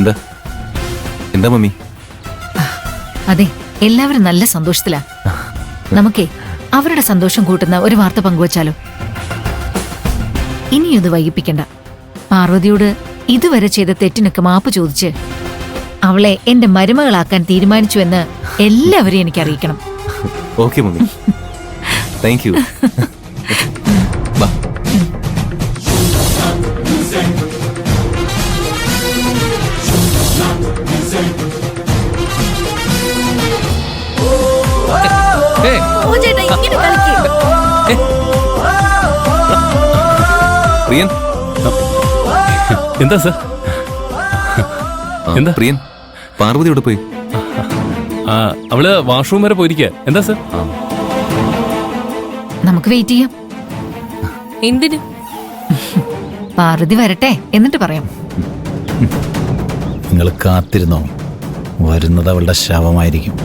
എന്താ എന്താ മമ്മി? അതെ, എല്ലാവരും നല്ല സന്തോഷത്തിലാ. നമുക്കേ അവരുടെ സന്തോഷം കൂട്ടുന്ന ഒരു വാർത്ത പങ്കുവച്ചാലോ? ഇനിയൊത് വൈകിപ്പിക്കണ്ട. പാർവതിയോട് ഇതുവരെ ചെയ്ത തെറ്റിനൊക്കെ മാപ്പ് ചോദിച്ച് അവളെ എന്റെ മരുമകളാക്കാൻ തീരുമാനിച്ചുവെന്ന് എല്ലാവരെയും എനിക്ക് അറിയിക്കണം. Okay mummy, thank you. Priyan, എന്താ സർ? എന്താ പ്രിയൻ, പാർവതി എവിടെ പോയി? അവള് വാഷ്റൂം വരെ പോയിരിക്കുക. എന്താ സർ? നമുക്ക് വെയിറ്റ് ചെയ്യാം. എന്തിന്? പാർവതി വരട്ടെ, എന്നിട്ട് പറയാം. നിങ്ങൾ കാത്തിരുന്നോ, വരുന്നത് അവളുടെ ശവമായിരിക്കും.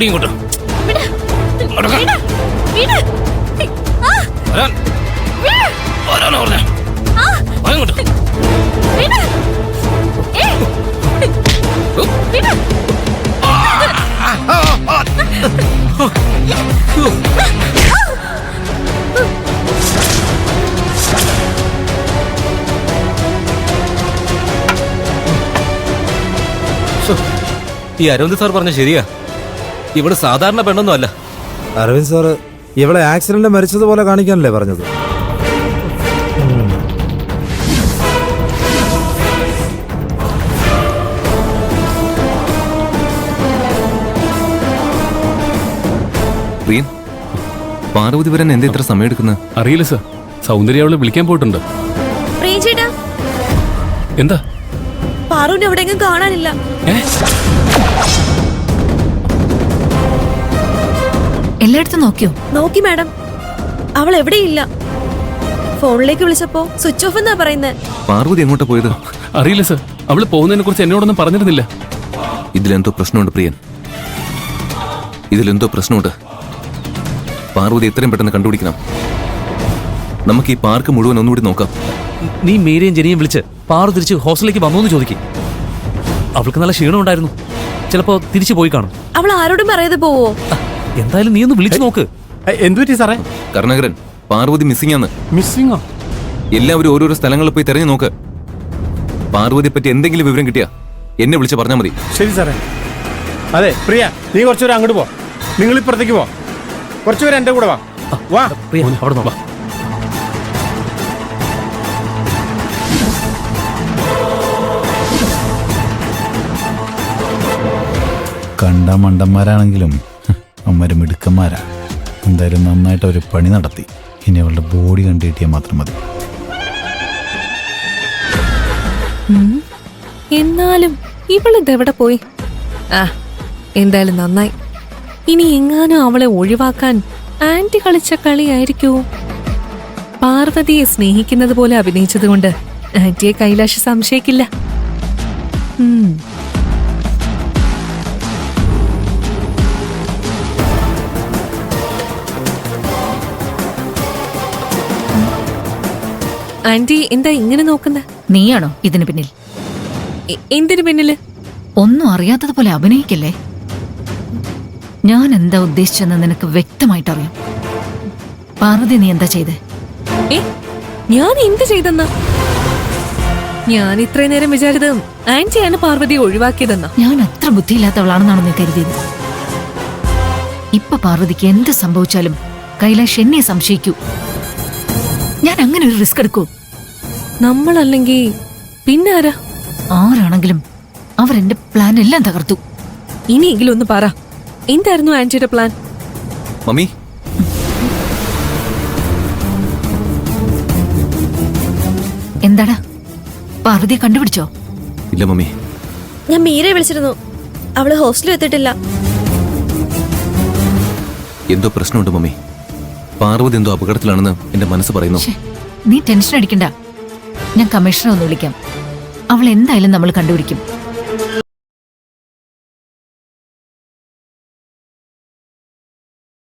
ഇങ്ങോട്ട് ഈ അരവിന്ദ് സാർ പറഞ്ഞ ശരിയാ, ഇവള് സാധാരണ പെണ്ണൊന്നും അല്ല. അരവിന്ദ് സാറ് ഇവളെ ആക്സിഡന്റ് മരിച്ചതുപോലെ കാണിക്കാനല്ലേ പറഞ്ഞത്? പ്രിയൻ, പാർവതി വരാൻ എന്താ ഇത്ര സമയം എടുക്കുന്നത്? അറിയില്ല സർ, സൗന്ദര്യ അവളെ വിളിക്കാൻ പോയിട്ടുണ്ട്. പ്രിയചേട്ടാ, എന്താ? പാറുവിനെ എവിടെയെങ്കിലും കാണാനില്ല. എല്ലായിടത്തും നോക്കിയോ? നോക്കി മാഡം, അവൾ എവിടെയില്ല. ഫോണിലേക്ക് വിളിച്ചപ്പോ സ്വിച്ച് ഓഫ് എന്നാ പറയുന്നത്. പാർവതി എങ്ങോട്ടാ പോയത്? അറിയില്ല സർ, അവള് പോകുന്നതിനെ കുറിച്ച് എന്നോടൊന്നും പറഞ്ഞിരുന്നില്ല. ഇതിലെന്തോ പ്രശ്നമുണ്ട് പ്രിയൻ, ഇതിലെന്തോ പ്രശ്നമുണ്ട്. പാർവതി എത്രയും പെട്ടെന്ന് കണ്ടുപിടിക്കണം. നമുക്ക് ഈ പാർക്ക് മുഴുവൻ ഒന്നുകൂടി നോക്കാം. നീ മേരിയും ജനിയും വിളിച്ച് പാറു തിരിച്ച് ഹോസ്റ്റലിലേക്ക് വന്നോന്ന് ചോദിക്കും. അവൾക്ക് നല്ല ക്ഷീണം ഉണ്ടായിരുന്നു, ചിലപ്പോ തിരിച്ചു പോയി കാണും. അവൾ ആരോടും പറയാതെ പോവോ? എന്തായാലും നീ ഒന്ന് വിളിച്ചു നോക്ക്. എന്തുപറ്റി സാറേ? കരുണാകരൻ, പാർവതി മിസ്സിംഗ് ആണ്. മിസ്സിംഗോ? എല്ലാവരും ഓരോരോ സ്ഥലങ്ങളിൽ പോയി തെരഞ്ഞു നോക്ക്. പാർവതിയെ പറ്റി എന്തെങ്കിലും വിവരം കിട്ടിയാ എന്നെ വിളിച്ച് പറഞ്ഞാൽ മതി. ശരി സാറേ. അതെ പ്രിയ, നീ കുറച്ചുപേരെ അങ്ങോട്ട് പോ, നിങ്ങൾ ഇപ്പുറത്തേക്ക് പോ, കുറച്ചുപേരെ എന്റെ കൂടെ വാ. വാ പ്രിയ, അവിടെ നോക്കാം. കണ്ട മണ്ടന്മാരാണെങ്കിലും അമ്മര് മിടുക്കന്മാരാ. എന്തായാലും നന്നായിട്ട് ഒരു പണി നടത്തി. ഇനി അവളുടെ ബോഡി കണ്ടു കിട്ടിയാൽ മാത്രം മതി. എന്നാലും ഇവളിതെവിടെ പോയി? എന്തായാലും നന്നായി. ഇനി എങ്ങാനും അവളെ ഒഴിവാക്കാൻ ആന്റി കളിച്ച കളിയായിരിക്കോ? പാർവതിയെ സ്നേഹിക്കുന്നത് പോലെ അഭിനയിച്ചതുകൊണ്ട് ആന്റിയെ കൈലാഷ് സംശയിക്കില്ല. ആന്റി എന്താ ഇങ്ങനെ നോക്കുന്നത്? നീയാണോ ഇതിന് പിന്നിൽ? എന്തിനു പിന്നില്? ഒന്നും അറിയാത്തതുപോലെ അഭിനയിക്കല്ലേ. ഞാൻ എന്താ ഉദ്ദേശിച്ചെന്ന് നിനക്ക് വ്യക്തമായിട്ടറിയാം. പാർവതി, നീ എന്താ ചെയ്തേ? ഞാൻ എന്ത് ചെയ്തെന്ന? ഞാൻ ഇത്രയും നേരം വിചാരിച്ചത് ആന്റിയാണ് പാർവതിയെ ഒഴിവാക്കിയതെന്ന. ഞാൻ അത്ര ബുദ്ധിയില്ലാത്തവളാണെന്നാണ് നീ കരുതിയത്. ഇപ്പൊ പാർവതിക്ക് എന്ത് സംഭവിച്ചാലും കൈലാഷ് എന്നെ സംശയിക്കൂ. ഞാൻ അങ്ങനെ ഒരു റിസ്ക് എടുക്കൂ? നമ്മളല്ലെങ്കിൽ പിന്നെ ആരാ? ആരാണെങ്കിലും അവരെന്റെ പ്ലാൻ എല്ലാം തകർത്തു. ഇനിയെങ്കിലും ഒന്ന് പറ, എന്തായിരുന്നു ആന്റിയുടെ പ്ലാൻ? മമ്മി, എന്താടാ, പാർവതിയെ കണ്ടുപിടിച്ചോ? ഇല്ല മമ്മി. ഞാൻ മീരയെ വിളിച്ചിരുന്നു, അവള് ഹോസ്റ്റലിൽ എത്തിയിട്ടില്ല. എന്തോ പ്രശ്നമുണ്ട് മമ്മി. പാർവതി എന്തോ അപകടത്തിലാണെന്ന് എന്റെ മനസ്സ് പറയുന്നു. ഛെ, നീ ടെൻഷൻ അടിക്കണ്ട. ഞാൻ കമ്മീഷണറെ ഒന്ന് വിളിക്കാം. അവൾ എന്തായാലും നമ്മൾ കണ്ടുപിടിക്കും.